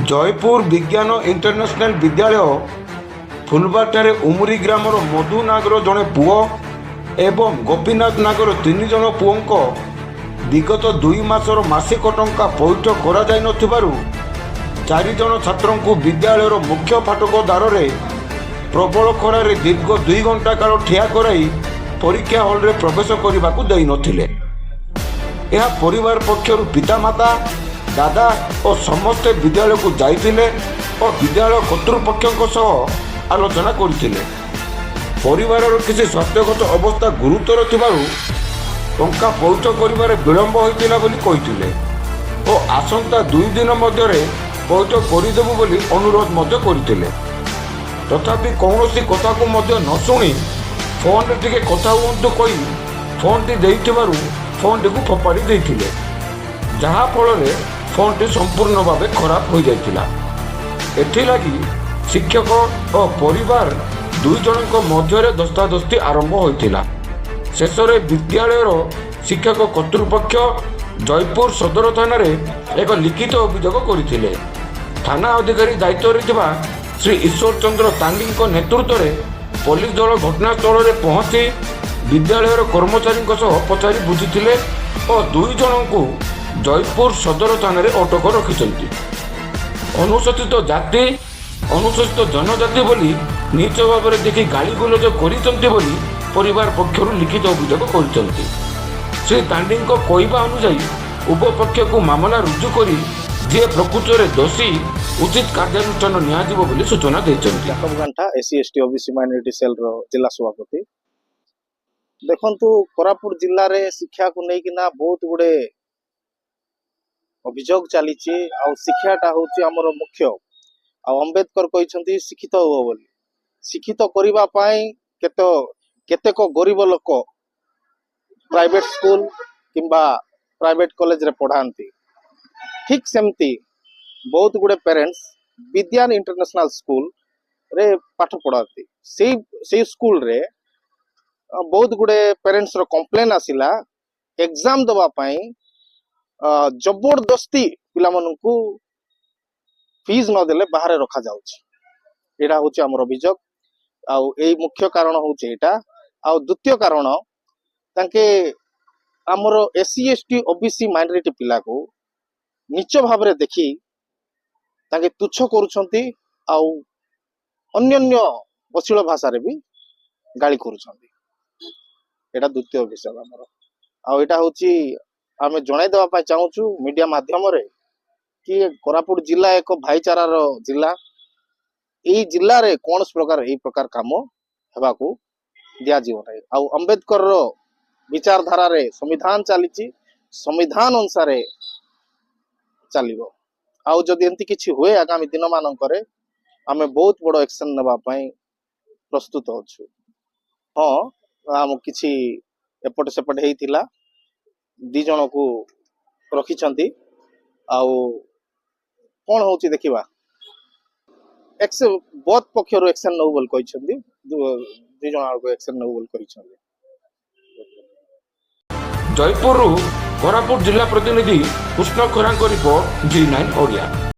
जयपुर विज्ञान इंटरनेशनल विद्यालय फुलबार उमरी ग्रामर मधु नागर जड़े पुओ एवं गोपीनाथ नागर 3 जन पुओं विगत 2 मासर मासिक टंका पैठ कर 4 जन छात्रों को विद्यालय मुख्य फाटक द्वार प्रबल खरारे दीर्घ 2 घंटा काल ठिया कराई परीक्षा हल रे प्रवेश करने को देई नथिले। यह परिवार पक्षर पितामाता दादा और समस्ते विद्यालय को जाइथिले और विद्यालय कर्तृपक्षों सह आलोचना करथिले। परिवार किसी स्वास्थ्यगत अवस्था गुरुतर थिबारु टंका पैठ करिबारे विलंब होइतिला बोली कहिथिले और आसंता 2 दिन मध्यरे पैठ करिदेबु बोली अनुरोध मध्य करथिले। तथापि कौनसी कथा को मध्य न सुनी फोन रे टिके कथा हुंतु कहि फोन टी देइथिबारु फोन टी को फोपाड़ी देइथिले, जहा फल रे फोन टी संपूर्ण भाव खराब हो जाइतिला। एथिलागि शिक्षक और परिवार 2 जनक मध्य दस्तादस्ती आरंभ होइतिला। शेष में विद्यालय शिक्षक कर्तृपक्ष जयपुर सदर थाना एक लिखित अभियोग करथिले। थाना अधिकारी दायित्व श्री ईश्वर चंद्र तांडी नेतृत्व में पुलिस दल घटनास्थल में पहुंची विद्यालय कर्मचारी पचारि बुझी और 2 जन को जयपुर सदर थाना अटक रखिंट। अनुसूचित जाति अनुसूचित जनजाति बोली नीच भाव में देखी गाली गुलज कर परिवार पक्षर लिखित अभियोग कर श्री तांडी कहवा अनुसार उभय पक्ष को मामला रुजु कर जी प्रकृत में दोषी उचित कार्यानुष्ठान नियाजिबो बोली सूचना देछन्ति। याकब गंठा SC ST OBC minority cell रो जिला सभापति। देखंतु कोरापुट जिल्ला रे शिक्षा को नै किना बहुत गुडे अभियोग चलीछि आ शिक्षाटा होछि हमर मुख्य आ अंबेडकर कहिसंती शिक्षित हो बोली। शिक्षित करिबा पई केतेक गरीब लोक प्राइवेट स्कूल किंबा प्राइवेट कॉलेज रे पढ़ांती। ठीक सेमती बहुत गुडे पेरेंट्स विज्ञान इंटरनेशनल स्कूल रे पाठ पढ़ाती। से स्कूल रे बहुत गुडे पेरेंट्स रो कंप्लेन आसिला एग्जाम दबा पई जबरदस्ती पिला मनकु फीस न देले बाहर रखा जाउछि। एडा होछि हमर अभियोग आ एई मुख्य कारण होछि एटा। आ द्वितीय कारण तांके हमर एससी एसटी ओबीसी माइनॉरिटी पिला को नीच भाव रे देखी तांके तुच्छ करूछंती आ अन्य अश्लील भाषा रे भी गाली करूछंती। एटा द्वितीय विषय हमर आ एटा होछि आमे जणाई देबा पई चाहूछु मीडिया माध्यम रे कि कोरापुट जिला एक भाईचारा रो जिला। एई जिल्ला रे कोनस प्रकार एई प्रकार काम हेबा को दिया जीव नै। आ अंबेडकर रो विचारधारा रे संविधान चलीछि, संविधान अनुसार चलिबो। आउ जदि एंती किछि हुए आगामी दिन मानकरे आमे बहुत बड़ एक्शन नेबा पई प्रस्तुत होछु। हां आम किछि एपट सेपट हेइतिला 2 जन को रखिछंती आउ कोन होछि देखिबा एक्शन बहुत पक्षर एक्शन नौ बोल कहिछंती 2 जन को एक्शन नौ बोल करिछंती। जयपुर कोरापुट जिला प्रतिनिधि कृष्ण खरांक रिपोर्ट G9 ओडिया।